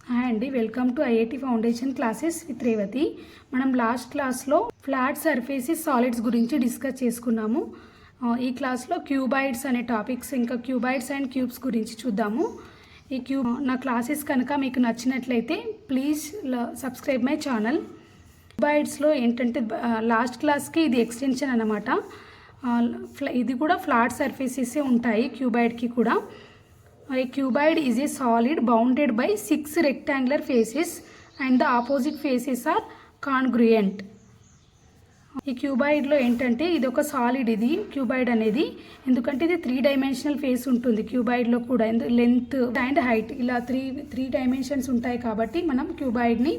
Hi అండి, welcome to IIT foundation classes with Revathi. మనం last క్లాస్లో ఫ్లాట్ సర్ఫేసెస్ సాలిడ్స్ గురించి డిస్కస్ చేసుకున్నాము. ఈ క్లాస్లో క్యూబాయిడ్స్ అనే టాపిక్స్ ఇంకా క్యూబాయిడ్స్ అండ్ క్యూబ్స్ గురించి చూద్దాము. నా క్లాసెస్ కనుక మీకు నచ్చినట్లయితే ప్లీజ్ సబ్స్క్రైబ్ మై ఛానల్. క్యూబాయిడ్స్లో ఏంటంటే లాస్ట్ క్లాస్కి ఇది ఎక్స్టెన్షన్ అన్నమాట. ఇది కూడా ఫ్లాట్ సర్ఫేసెసే ఉంటాయి క్యూబాయిడ్కి కూడా. A cuboid is a solid bounded by 6 rectangular faces and the opposite faces are congruent. ఈ క్యూబాయిడ్లో ఏంటంటే ఇది ఒక సాలిడ్, ఇది క్యూబాయిడ్ అనేది. ఎందుకంటే ఇది 3 డైమెన్షనల్ ఫేస్ ఉంటుంది క్యూబాయిడ్లో కూడా, లెంత్ అండ్ హైట్ ఇలా త్రీ డైమెన్షన్స్ ఉంటాయి కాబట్టి మనం క్యూబాయిడ్ని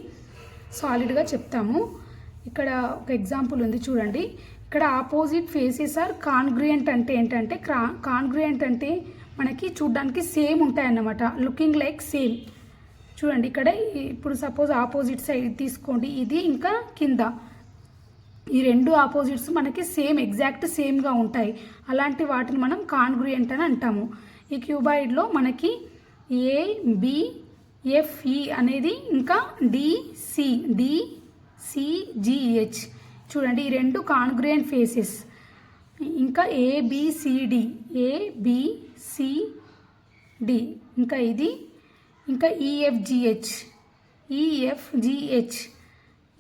సాలిడ్గా చెప్తాము. ఇక్కడ ఒక ఎగ్జాంపుల్ ఉంది చూడండి. ఇక్కడ ఆపోజిట్ ఫేసెస్ ఆర్ కాన్గ్రుయెంట్ అంటే ఏంటంటే, కాన్గ్రుయెంట్ అంటే మనకి చూడడానికి సేమ్ ఉంటాయి అన్నమాట, లుకింగ్ లైక్ సేమ్. చూడండి ఇక్కడ ఇప్పుడు సపోజ్ ఆపోజిట్ సైడ్ తీసుకోండి, ఇది ఇంకా కింద ఈ రెండు ఆపోజిట్స్ మనకి సేమ్ ఎగ్జాక్ట్ సేమ్గా ఉంటాయి. అలాంటి వాటిని మనం కాన్గ్రుయెంట్ అని అంటాము. ఈ క్యూబాయిడ్లో మనకి ABFE అనేది ఇంకా DCGH చూడండి, ఈ రెండు కాన్గ్రుయెంట్ ఫేసెస్. ఇంకా ABCD ఇంకా ఇది, ఇంకా EFGH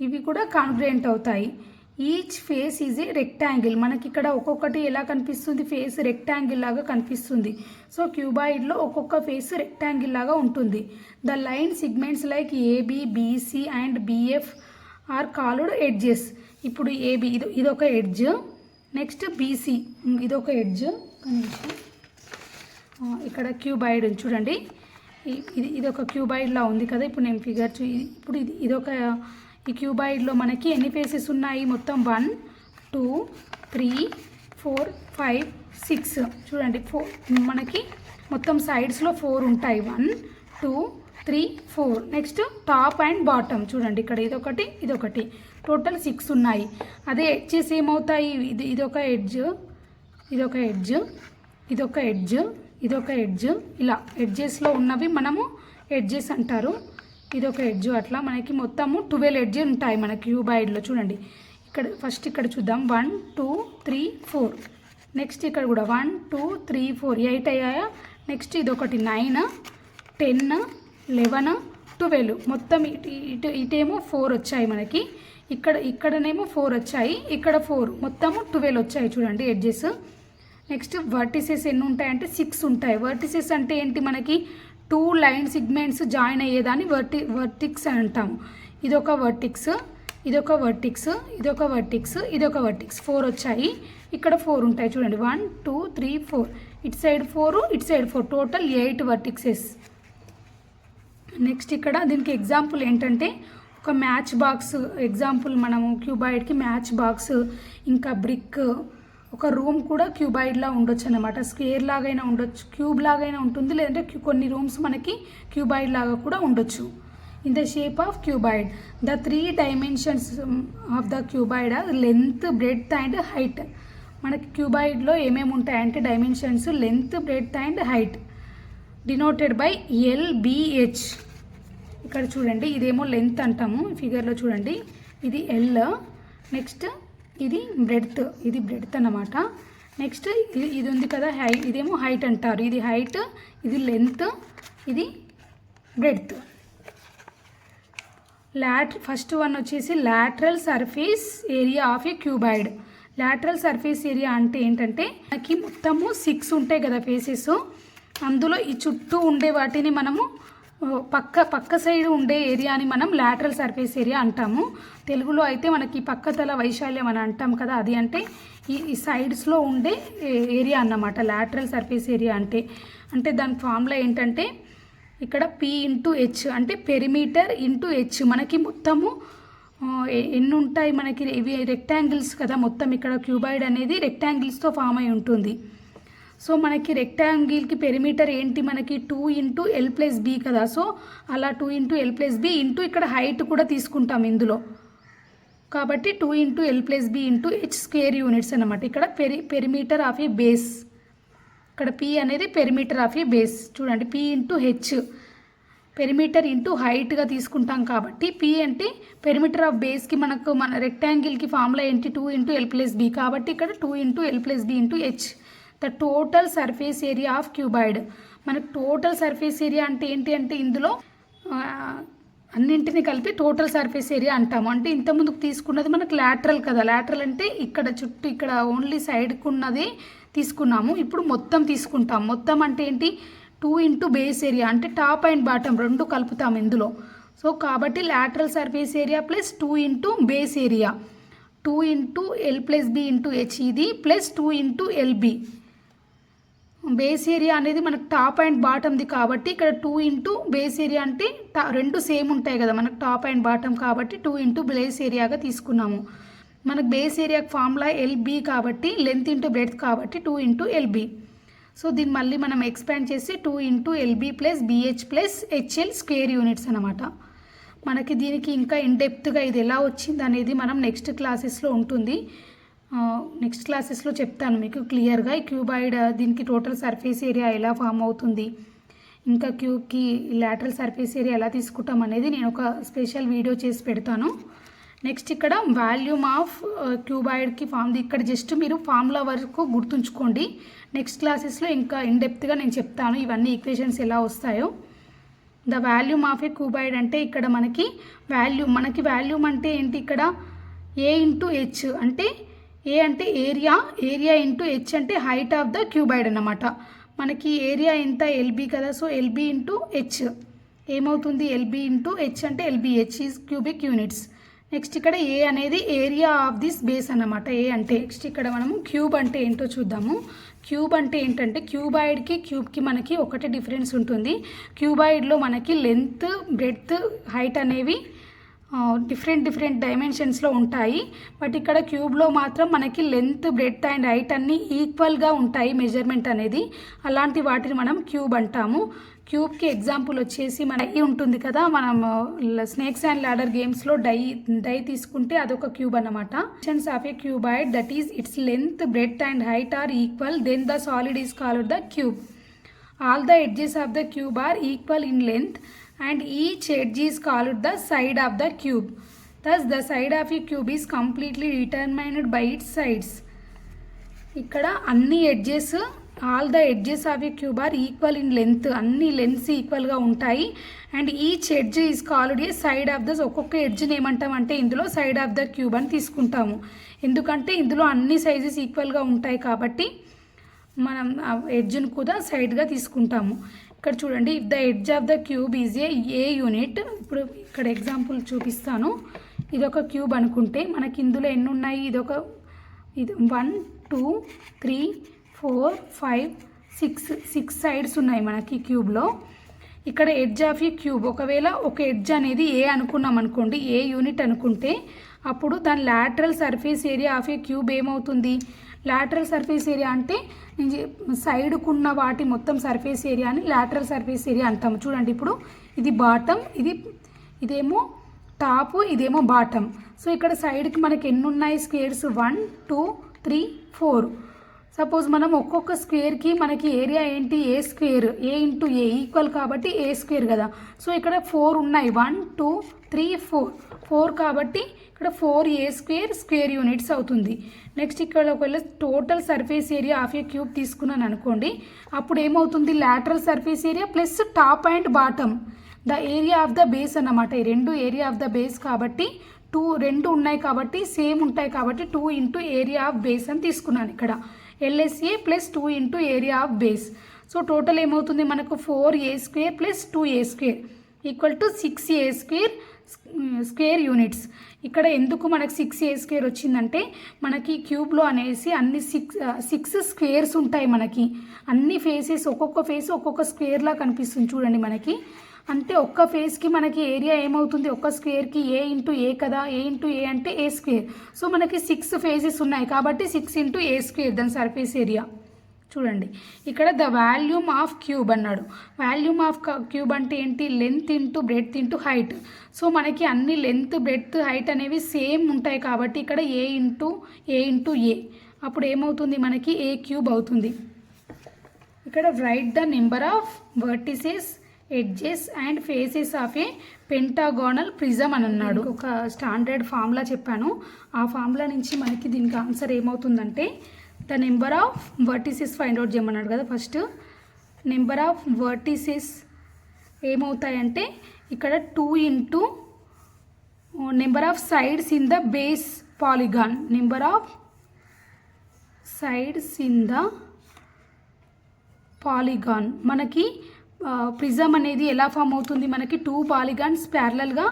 ఇవి కూడా కాన్గ్రుయెంట్ అవుతాయి. Each face is a rectangle. మనకి ఇక్కడ ఒక్కొక్కటి ఎలా కనిపిస్తుంది, ఫేస్ రెక్టాంగిల్ లాగా కనిపిస్తుంది. సో క్యూబాయిడ్లో ఒక్కొక్క ఫేస్ రెక్టాంగిల్ లాగా ఉంటుంది. The line segments like AB, BC and BF are called edges. ఇప్పుడు AB ఇదొక ఎడ్జ్, నెక్స్ట్ BC ఇదొక ఎడ్జ్. ఇక్కడ క్యూబాయిడ్ చూడండి, ఇది ఒక క్యూబాయిడ్లా ఉంది కదా. ఇప్పుడు నేను ఫిగర్ ఇప్పుడు ఇదొక ఈ క్యూబాయిడ్లో మనకి ఎన్ని ఫేసెస్ ఉన్నాయి, మొత్తం 1 2 3 4 5 6 చూడండి. మనకి మొత్తం సైడ్స్లో 4 ఉంటాయి, 1 2 3 4. నెక్స్ట్ టాప్ అండ్ బాటమ్ చూడండి, ఇక్కడ ఇదొకటి టోటల్ 6 ఉన్నాయి. అదే ఎడ్జెస్ ఏమవుతాయి, ఇదొక ఎడ్జ్, ఇదొక ఎడ్జ్, ఇదొక ఎడ్జ్, ఇదొక ఎడ్జ్. ఇలా ఎడ్జెస్లో ఉన్నవి మనము ఎడ్జెస్ అంటారు. ఇదొక ఎడ్జ్. అట్లా మనకి మొత్తము 12 ఎడ్జెస్ ఉంటాయి మన క్యూబాయిడ్లో. చూడండి ఇక్కడ చూద్దాం, 1 2 3 4. నెక్స్ట్ ఇక్కడ కూడా 1 2 3 4 8 అయ్యాయా. నెక్స్ట్ ఇదొకటి 9 10 11 12. మొత్తం ఇటేమో 4 వచ్చాయి మనకి, ఇక్కడనేమో 4 వచ్చాయి, ఇక్కడ 4, మొత్తము 12 వచ్చాయి చూడండి ఎడ్జెస్. నెక్స్ట్ వర్టిసెస్ ఎన్ని ఉంటాయంటే 6 ఉంటాయి. వర్టిసెస్ అంటే ఏంటి, మనకి 2 లైన్ సిగ్మెంట్స్ జాయిన్ అయ్యేదాన్ని వర్టిక్స్ అని అంటాము. ఇదొక వర్టిక్స్, ఇదొక వర్టిక్స్, ఇదొక వర్టిక్స్, ఇదొక వర్టిక్స్. 4 వచ్చాయి, ఇక్కడ 4 ఉంటాయి చూడండి, 1 2 3 4. ఇటు సైడ్ 4, ఇటు సైడ్ 4, టోటల్ 8 వర్టిక్సెస్. నెక్స్ట్ ఇక్కడ దీనికి ఎగ్జాంపుల్ ఏంటంటే ఒక మ్యాచ్ బాక్స్ ఎగ్జాంపుల్. మనము క్యూబాయిడ్కి మ్యాచ్ బాక్స్, ఇంకా బ్రిక్, ఒక రూమ్ కూడా క్యూబాయిడ్లా ఉండొచ్చు అన్నమాట. స్క్వేర్ లాగైనా ఉండొచ్చు, క్యూబ్ లాగైనా ఉంటుంది, లేదంటే కొన్ని రూమ్స్ మనకి క్యూబాయిడ్ లాగా కూడా ఉండొచ్చు. In the shape of cuboid the 3 dimensions of the cuboid are length, breadth and height. మనకి క్యూబాయిడ్లో ఏమేమి ఉంటాయంటే dimensions length, breadth and height, denoted by LBH. ఇక్కడ చూడండి, ఇదేమో లెంత్ అంటాము, ఫిగర్లో చూడండి, ఇది L. నెక్స్ట్ ఇది బ్రెడ్త్ అన్నమాట. నెక్స్ట్ ఇది ఉంది కదా ఇదేమో హైట్ అంటారు, ఇది హైట్, ఇది లెంత్, ఇది బ్రెడ్త్. ఫస్ట్ వన్ వచ్చేసి lateral surface area of a cuboid. Lateral surface area అంటే ఏంటంటే మనకి మొత్తము 6 ఉంటాయి కదా ఫేసెస్. అందులో ఈ చుట్టూ ఉండే వాటిని మనము పక్క సైడ్ ఉండే ఏరియాని మనం లాటరల్ సర్ఫేస్ ఏరియా అంటాము. తెలుగులో అయితే మనకి పక్క తల వైశాల్యం అని అంటాం కదా, అది అంటే ఈ సైడ్స్లో ఉండే ఏరియా అన్నమాట లాటరల్ సర్ఫేస్ ఏరియా అంటే. దాని ఫార్ములా ఏంటంటే ఇక్కడ P/H అంటే పెరిమీటర్ ఇంటూ H. మనకి మొత్తము ఎన్ని ఉంటాయి, మనకి ఇవి రెక్టాంగిల్స్ కదా, మొత్తం ఇక్కడ క్యూబాయిడ్ అనేది రెక్టాంగిల్స్తో ఫామ్ అయి ఉంటుంది. సో మనకి రెక్టాంగిల్కి పెరిమీటర్ ఏంటి, మనకి 2 × L+B కదా. సో అలా 2 × L+B ఇంటూ ఇక్కడ హైట్ కూడా తీసుకుంటాం ఇందులో, కాబట్టి 2 × L+B into H square units అన్నమాట. ఇక్కడ పెరిమీటర్ ఆఫ్ ఏ బేస్, ఇక్కడ P అనేది పెరిమీటర్ ఆఫ్ ఏ బేస్ చూడండి, P × H. పెరిమీటర్ ఇంటూ హైట్గా తీసుకుంటాం కాబట్టి పి అంటే పెరిమీటర్ ఆఫ్ బేస్కి మన రెక్టాంగిల్కి ఫార్ములా ఏంటి 2 × L + B కాబట్టి ఇక్కడ 2 × L + B × H the total surface area of cuboid. మనకు టోటల్ సర్ఫేస్ ఏరియా అంటే ఏంటి అంటే ఇందులో అన్నింటినీ కలిపి టోటల్ సర్ఫేస్ ఏరియా అంటాము. అంటే ఇంతకుముందుకు తీసుకున్నది మనకు లాటరల్ కదా, లాటరల్ అంటే ఇక్కడ చుట్టూ ఇక్కడ ఓన్లీ సైడ్కు ఉన్నదే తీసుకున్నాము. ఇప్పుడు మొత్తం తీసుకుంటాం. మొత్తం అంటే ఏంటి 2 × బేస్ ఏరియా అంటే టాప్ అండ్ బాటమ్ రెండు కలుపుతాం ఇందులో. సో కాబట్టి lateral surface area plus 2 × base area 2 × L + B × H ఇది ప్లస్ 2 × LB. బేస్ ఏరియా అనేది మనకు టాప్ అండ్ బాటమ్ది కాబట్టి ఇక్కడ 2 × బేస్ ఏరియా అంటే రెండు సేమ్ ఉంటాయి కదా మనకు టాప్ అండ్ బాటమ్ కాబట్టి 2 × బేస్ ఏరియాగా తీసుకున్నాము. మనకు బేస్ ఏరియాకి ఫార్ములా LB కాబట్టి లెంత్ ఇంటూ బ్రెడ్త్ కాబట్టి 2 × LB. సో దీన్ని మళ్ళీ మనం ఎక్స్పాండ్ చేసి 2 × LB + BH + HL square units అనమాట. మనకి దీనికి ఇంకా ఇన్డెప్త్గా ఇది ఎలా వచ్చింది అనేది మనం నెక్స్ట్ క్లాసెస్లో ఉంటుంది. నెక్స్ట్ క్లాసెస్లో చెప్తాను మీకు క్లియర్గా ఈ క్యూబాయిడ్ దీనికి టోటల్ సర్ఫేస్ ఏరియా ఎలా ఫామ్ అవుతుంది, ఇంకా క్యూబ్కి లాటరల్ సర్ఫేస్ ఏరియా ఎలా తీసుకుంటాం అనేది నేను ఒక స్పెషల్ వీడియో చేసి పెడతాను. నెక్స్ట్ ఇక్కడ వాల్యూమ్ ఆఫ్ క్యూబాయిడ్కి ఇక్కడ జస్ట్ మీరు ఫార్ములా వరకు గుర్తుంచుకోండి. నెక్స్ట్ క్లాసెస్లో ఇంకా ఇన్డెప్త్గా నేను చెప్తాను ఇవన్నీ ఈక్వేషన్స్ ఎలా వస్తాయో. The volume of a cuboid అంటే ఇక్కడ మనకి వాల్యూమ్ అంటే ఏంటి, ఇక్కడ A × H అంటే ఏ అంటే ఏరియా ఇంటూ హెచ్ అంటే హైట్ ఆఫ్ ద క్యూబాయిడ్ అన్నమాట. మనకి ఏరియా ఎంత LB కదా, సో LB × H ఏమవుతుంది LB × H అంటే LBH is cubic units. Next ఇక్కడ ఏ అనేది ఏరియా ఆఫ్ దిస్ బేస్ అన్నమాట. ఏ అంటే నెక్స్ట్ ఇక్కడ మనము క్యూబ్ అంటే ఏంటో చూద్దాము. క్యూబ్ అంటే ఏంటంటే క్యూబాయిడ్కి క్యూబ్కి మనకి ఒకటే డిఫరెన్స్ ఉంటుంది. క్యూబాయిడ్లో మనకి లెంత్ బ్రెడ్త్ హైట్ అనేవి డిఫరెంట్ డైమెన్షన్స్లో ఉంటాయి. బట్ ఇక్కడ క్యూబ్లో మాత్రం మనకి లెంత్ బ్రెడ్త్ అండ్ హైట్ అన్నీ ఈక్వల్గా ఉంటాయి మెజర్మెంట్ అనేది. అలాంటి వాటిని మనం క్యూబ్ అంటాము. క్యూబ్కి ఎగ్జాంపుల్ వచ్చేసి మన డై ఉంటుంది కదా, మనం స్నేక్స్ అండ్ లాడర్ గేమ్స్లో డై తీసుకుంటే అదొక క్యూబ్ అన్నమాట. Sections of a cuboid that is its length breadth and height are equal then the solid is called the cube. All the edges of the cube are equal in length and each edge is called the side of the cube. Thus the side of a cube is completely determined by its sides. ఇక్కడ అన్ని edges all the edges of a cube are equal in length, అన్ని lengths ఈక్వల్గా ఉంటాయి. And each edge is called a side of the, ఒక్కొక్క ఎడ్జ్ని ఏమంటామంటే ఇందులో side of the cube అని తీసుకుంటాము. ఎందుకంటే ఇందులో అన్ని సైజెస్ ఈక్వల్గా ఉంటాయి కాబట్టి మనం ఎడ్జ్ని కూడా సైడ్గా తీసుకుంటాము. ఇక్కడ చూడండి, if the edge of the cube is a unit. ఇప్పుడు ఇక్కడ ఎగ్జాంపుల్ చూపిస్తాను. ఇదొక క్యూబ్ అనుకుంటే మనకి ఇందులో ఎన్ని ఉన్నాయి, ఇది 1 2 3 4 5 6 సైడ్స్ ఉన్నాయి మనకి క్యూబ్లో. ఇక్కడ ఎడ్జ్ ఆఫ్ ఏ క్యూబ్ ఒకవేళ ఒక ఎడ్జ్ అనేది ఏ అనుకున్నాం అనుకోండి, ఏ యూనిట్ అనుకుంటే అప్పుడు దాని lateral surface area of a cube ఏమవుతుంది, లాటరల్ సర్ఫేస్ ఏరియా అంటే సైడ్కున్న వాటి మొత్తం సర్ఫేస్ ఏరియాని లాటరల్ సర్ఫేస్ ఏరియా అంటాము. చూడండి ఇప్పుడు ఇది బాటమ్, ఇదేమో టాప్, ఇదేమో బాటమ్. సో ఇక్కడ సైడ్కి మనకి ఎన్ని ఉన్నాయి స్క్వేర్స్ 1 2 3 4. సపోజ్ మనం ఒక్కొక్క స్క్వేర్కి మనకి ఏరియా ఏంటి ఏ స్క్వేర్, ఏ ఇంటూ ఏ ఈక్వల్ కాబట్టి ఏ స్క్వేర్ కదా. సో ఇక్కడ 4 ఉన్నాయి, 1 2 3 4 కాబట్టి ఇక్కడ 4a² స్క్వేర్ యూనిట్స్ అవుతుంది. నెక్స్ట్ ఇక్కడ ఒకవేళ total surface area of a cube తీసుకున్నాను అనుకోండి, అప్పుడు ఏమవుతుంది lateral surface area plus top and bottom the area of the base అన్నమాట. ఈ రెండు ఏరియా ఆఫ్ ద బేస్ కాబట్టి రెండు ఉన్నాయి కాబట్టి సేమ్ ఉంటాయి కాబట్టి 2 × ఏరియా ఆఫ్ బేస్ అని తీసుకున్నాను ఇక్కడ. LSA + 2 × area of base. So total ఏమవుతుంది మనకు 4a² + 2a² = 6a² square units. ఇక్కడ ఎందుకు మనకు 6a² వచ్చిందంటే మనకి క్యూబ్లో అనేసి అన్ని 6 స్క్వేర్స్ ఉంటాయి. మనకి అన్ని ఫేసెస్ ఒక్కొక్క ఫేస్ ఒక్కొక్క స్క్వేర్లా కనిపిస్తుంది చూడండి మనకి. అంటే ఒక్క ఫేస్కి మనకి ఏరియా ఏమవుతుంది, ఒక్క స్క్వేర్కి ఏ × ఏ కదా, ఏ × ఏ అంటే a². సో మనకి 6 ఫేసెస్ ఉన్నాయి కాబట్టి 6 × a² దాని సర్ఫేస్ ఏరియా. చూడండి ఇక్కడ ద వాల్యూమ్ ఆఫ్ క్యూబ్ అన్నాడు. వాల్యూమ్ ఆఫ్ క్యూబ్ అంటే ఏంటి, length into breadth into height. So మనకి అన్ని లెంత్ బ్రెడ్త్ హైట్ అనేవి సేమ్ ఉంటాయి కాబట్టి ఇక్కడ ఏ × ఏ అప్పుడు ఏమవుతుంది మనకి a³ అవుతుంది. ఇక్కడ right the number of vertices edges and faces of A pentagonal prism అని అన్నాడు. ఒక స్టాండర్డ్ ఫార్ములా చెప్పాను. ఆ ఫార్ములా నుంచి మనకి దీనికి ఆన్సర్ ఏమవుతుందంటే the number of vertices find out చేయమన్నాడు కదా. ఫస్ట్ నెంబర్ ఆఫ్ వర్టిసెస్ ఏమవుతాయంటే ఇక్కడ 2 into number of sides in the base polygon. Number of sides in the polygon. మనకి ప్రిజం అనేది ఎలా ఫామ్ అవుతుంది, మనకి 2 పాలిగాన్స్ ప్యారలల్గా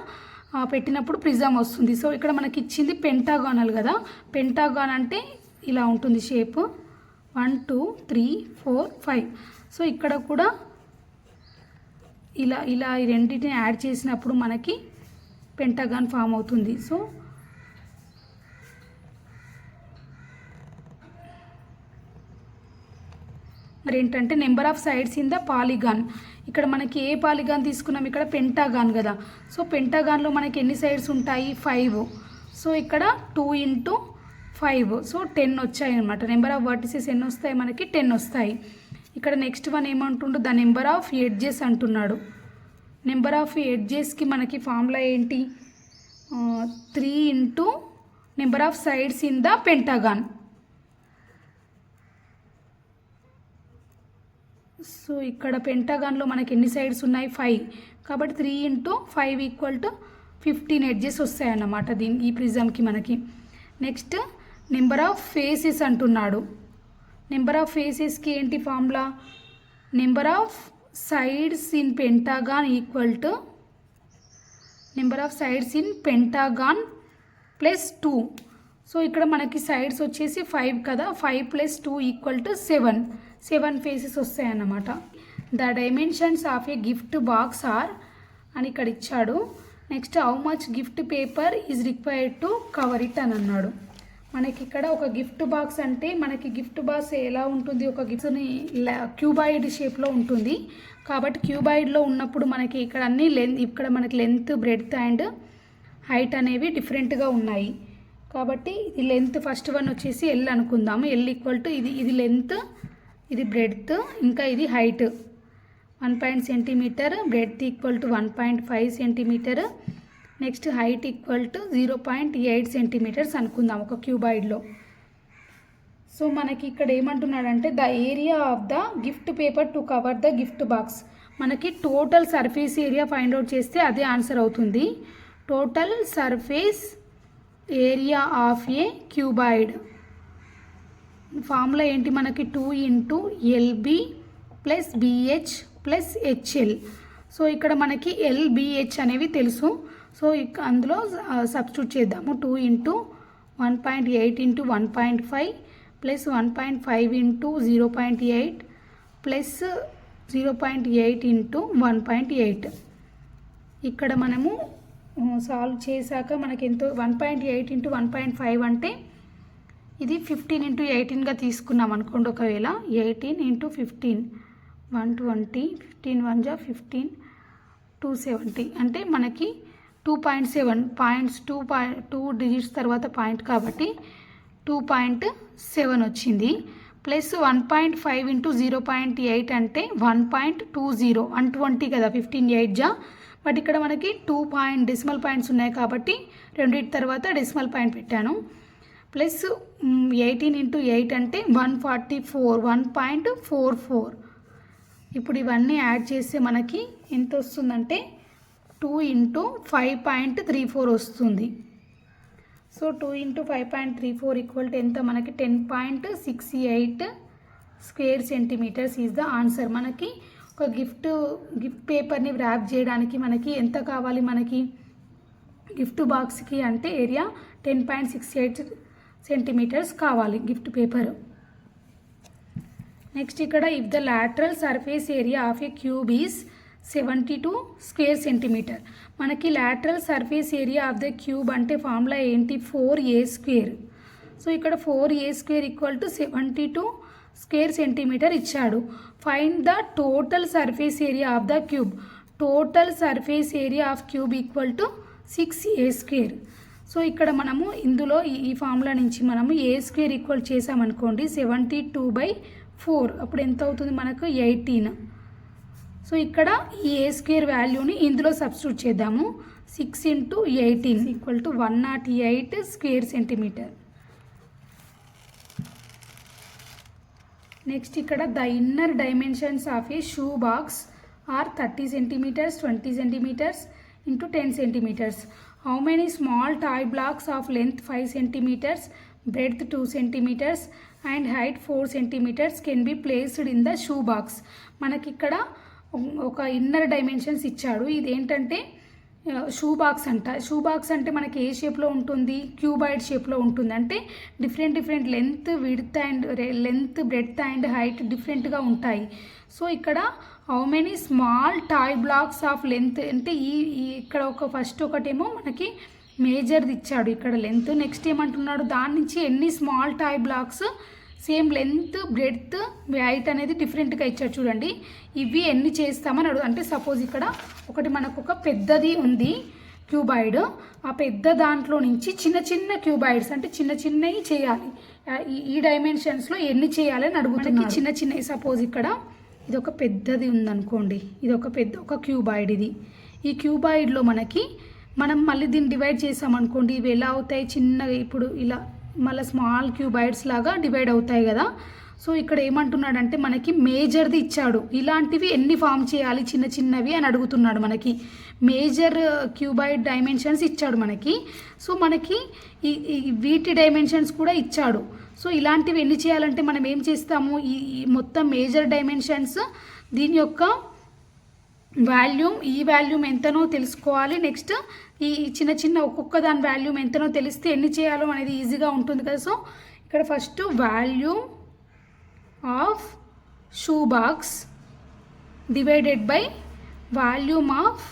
పెట్టినప్పుడు ప్రిజం వస్తుంది. సో ఇక్కడ మనకి ఇచ్చింది పెంటాగానల్ కదా. పెంటాగాన్ అంటే ఇలా ఉంటుంది షేప్. 1 2 3 4 5. సో ఇక్కడ కూడా ఇలా ఇలా ఈ రెండింటిని యాడ్ చేసినప్పుడు మనకి పెంటాగాన్ ఫామ్ అవుతుంది. సో మరి ఏంటంటే number of sides in the polygon. ఇక్కడ మనకి ఏ పాలిగాన్ తీసుకున్నాం, ఇక్కడ పెంటాగాన్ కదా. సో పెంటాగాన్లో మనకి ఎన్ని సైడ్స్ ఉంటాయి, 5. సో ఇక్కడ 2 ఇంటూ 5, సో 10 వచ్చాయి అనమాట. నెంబర్ ఆఫ్ వర్టిసెస్ ఎన్ని వస్తాయి, మనకి 10 వస్తాయి. ఇక్కడ నెక్స్ట్ వన్ ఏమంటుండో ద నెంబర్ ఆఫ్ ఎడ్జెస్ అంటున్నాడు. నెంబర్ ఆఫ్ ఎడ్జెస్కి మనకి ఫార్ములా ఏంటి, 3 into number of sides in the pentagon. So ఇక్కడ పెంటాగాన్లో మనకి ఎన్ని సైడ్స్ ఉన్నాయి, 5. కాబట్టి 3 ఇంటూ 5 ఈక్వల్ టు 15 ఎడ్జెస్ వస్తాయి అన్నమాట ఈ ప్రిజంకి మనకి. నెక్స్ట్ నెంబర్ ఆఫ్ ఫేసెస్ అంటున్నాడు. నెంబర్ ఆఫ్ ఫేసెస్కి ఏంటి formula, number of sides in pentagon equal to number of sides in pentagon plus 2. So ఇక్కడ మనకి సైడ్స్ వచ్చేసి 5 కదా. 5 ప్లస్ 2 ఈక్వల్ టు 7 ఫేసెస్ వస్తాయన్నమాట. The dimensions of a gift box are అని ఇక్కడ ఇచ్చాడు. Next how much gift paper is required to cover it అని అన్నాడు. మనకి ఇక్కడ ఒక గిఫ్ట్ బాక్స్ అంటే మనకి గిఫ్ట్ బాక్స్ ఎలా ఉంటుంది, ఒక గిఫ్ట్ని క్యూబాయిడ్ షేప్లో ఉంటుంది. కాబట్టి క్యూబాయిడ్లో ఉన్నప్పుడు మనకి ఇక్కడ అన్ని ఇక్కడ మనకి లెంత్, బ్రెడ్త్ అండ్ హైట్ అనేవి డిఫరెంట్గా ఉన్నాయి. కాబట్టి ఇది లెంత్ ఫస్ట్ వన్ వచ్చేసి ఎల్ అనుకుందాము. ఎల్ ఈక్వల్ టు ఇది లెంత్, ఇది బ్రెడ్త్, ఇంకా ఇది height 1 centimetre, breadth equal to 1.5 centimetre, next height equal to 0.8 centimetres అనుకుందాం ఒక క్యూబాయిడ్లో. సో మనకి ఇక్కడ ఏమంటున్నాడంటే the area of the gift paper to cover the gift box. మనకి total surface area find out చేస్తే అదే ఆన్సర్ అవుతుంది. Total surface area of a cuboid formula ఏంటి, మనకి 2 into LB plus BH plus HL. So ఇక్కడ మనకి LBH అనేవి తెలుసు. సో అందులో సబ్స్టిట్యూట్ చేద్దాము. 2 into 1.8 into 1.5 plus 1.5 into 0.8 plus 0.8 into 1.8. ఇక్కడ మనము సాల్వ్ చేశాక మనకి ఎంతో 1.8 ఇంటూ 1.5 అంటే ఇది 15 ఇంటూ 18గా తీసుకున్నాం అనుకోండి. ఒకవేళ 18 ఇంటూ 15 120, 15 1 జా 15, 270 అంటే మనకి 2.7 పాయింట్స్, 2 డిజిట్స్ తర్వాత పాయింట్ కాబట్టి 2.7 వచ్చింది. ప్లస్ 1.5 ఇంటూ 0.8 అంటే 1.20, 120 కదా, 15 8 జా. బట్ ఇక్కడ మనకి 2 డెసిమల్ పాయింట్స్ ఉన్నాయి కాబట్టి రెండింటి తర్వాత డెసిమల్ పాయింట్ పెట్టాను. ప్లస్ 18 ఇంటూ 8 అంటే 144, 1.44. ఇప్పుడు ఇవన్నీ యాడ్ చేస్తే మనకి ఎంత వస్తుందంటే 2 ఇంటూ 5.34 వస్తుంది. సో 2 ఇంటూ 5.34 ఈక్వల్ టు ఎంత, మనకి 10.68 square centimetres is the answer. మనకి ఒక గిఫ్ట్ పేపర్ని ర్యాప్ చేయడానికి మనకి ఎంత కావాలి, మనకి గిఫ్ట్ బాక్స్కి అంటే ఏరియా 10.68 సెంటీమీటర్స్ కావాలి గిఫ్ట్ పేపర్. నెక్స్ట్ ఇక్కడ if the lateral surface area of a cube is 72 square centimetre. మనకి lateral surface area of the cube అంటే ఫార్ములా ఏంటి, 4a². సో ఇక్కడ 4a² equal to 72 square centimetre ఇచ్చాడు. Find the total surface area of the cube. Total surface area of cube equal to 6a². So ఇక్కడ మనము ఇందులో ఈ formula నుంచి మనము a² ఈక్వల్ చేసామనుకోండి 72/4, అప్పుడు ఎంత అవుతుంది మనకు 18. సో ఇక్కడ ఈ ఏ స్క్వేర్ వాల్యూని ఇందులో సబ్స్టిట్యూట్ చేద్దాము. 6 × 18 = 108 స్క్వేర్ సెంటీమీటర్. నెక్స్ట్ ఇక్కడ the inner dimensions of a shoe box are 30 centimeters, 20 centimeters into 10 centimeters. How many small toy blocks of length 5 centimeters, breadth 2 centimeters and height 4 centimeters can be placed in the shoe box? మనకి ఇక్కడ ఒక inner dimensions ఇచ్చాడు. ఇది ఏంటంటే shoe box అంట. Shoe box అంటే మనకి ఏ షేప్లో ఉంటుంది? క్యూబాయిడ్ షేప్లో ఉంటుంది. అంటే different length, width and breadth and height డిఫరెంట్గా ఉంటాయి. సో ఇక్కడ how many small toy blocks of length అంటే ఇక్కడ ఫస్ట్ ఒకటేమో మనకి మేజర్ది ఇచ్చాడు ఇక్కడ లెంత్. నెక్స్ట్ ఏమంటున్నాడు, దాని నుంచి ఎన్ని small toy blocks same length, breadth, height అనేది డిఫరెంట్గా ఇచ్చాడు చూడండి. ఇవి ఎన్ని చేస్తామని అడుగు. అంటే సపోజ్ ఇక్కడ ఒకటి మనకు ఒక పెద్దది ఉంది క్యూబాయిడ్. ఆ పెద్ద దాంట్లో నుంచి చిన్న క్యూబాయిడ్స్ అంటే చిన్నవి చేయాలి. ఈ డైమెన్షన్స్లో ఎన్ని చేయాలని అడుగుతున్నాడు. చిన్నవి సపోజ్ ఇక్కడ ఇది ఒక పెద్దది ఉందనుకోండి. ఇది ఒక క్యూబాయిడ్. ఈ క్యూబాయిడ్లో మనం మళ్ళీ దీన్ని డివైడ్ చేసామనుకోండి. ఇవి ఎలా అవుతాయి? చిన్నగా ఇప్పుడు ఇలా మళ్ళీ స్మాల్ క్యూబాయిడ్స్ లాగా డివైడ్ అవుతాయి కదా. సో ఇక్కడ ఏమంటున్నాడంటే మనకి మేజర్ది ఇచ్చాడు. ఇలాంటివి ఎన్ని ఫామ్ చేయాలి చిన్నవి అని అడుగుతున్నాడు. మనకి మేజర్ క్యూబాయిడ్ డైమెన్షన్స్ ఇచ్చాడు మనకి. సో మనకి ఈ వీటి డైమెన్షన్స్ కూడా ఇచ్చాడు. సో ఇలాంటివి ఎన్ని చేయాలంటే మనం ఏం చేస్తాము, ఈ మొత్తం మేజర్ డైమెన్షన్స్ దీని యొక్క ఈ వాల్యూమ్ ఎంతనో తెలుసుకోవాలి. నెక్స్ట్ ఈ చిన్న ఒక్కొక్క దాని వాల్యూమ్ ఎంతనో తెలిస్తే ఎన్ని చేయాలో అనేది ఈజీగా ఉంటుంది కదా. సో ఇక్కడ first volume of shoe box divided by volume of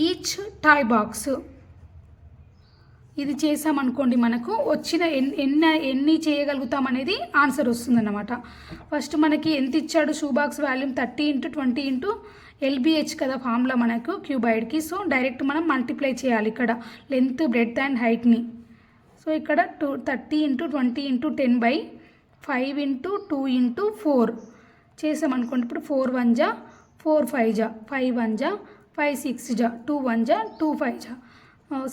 each toy box. ఇది చేసామనుకోండి మనకు వచ్చిన ఎన్ని చేయగలుగుతాం అనేది ఆన్సర్ వస్తుందన్నమాట. ఫస్ట్ మనకి ఎంత ఇచ్చాడు? షూ బాక్స్ వాల్యూమ్ 30 × 20 × LBH కదా ఫార్ములా మనకు క్యూబాయిడ్కి. సో డైరెక్ట్ మనం మల్టిప్లై చేయాలి ఇక్కడ లెంత్, బ్రెడ్త్ అండ్ హైట్ని. సో ఇక్కడ 30 × 20 × 10/5 × 2 × 4 చేసామనుకోండి. ఇప్పుడు 4 1 జా 4 5 జా 5 1 జా 5 6 జా 2 1 జా 2 5 జా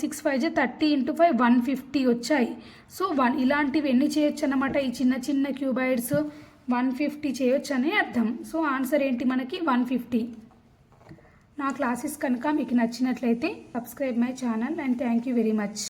6 5 జా 30 × 5 150 వచ్చాయి. సో ఇలాంటివి ఎన్ని చేయొచ్చు అన్నమాట. ఈ చిన్న క్యూబాయిడ్స్ 150 చేయొచ్చు అని అర్థం. సో ఆన్సర్ ఏంటి మనకి 150. నా క్లాసెస్ కనుక మీకు నచ్చినట్లయితే subscribe my channel and thank you very much.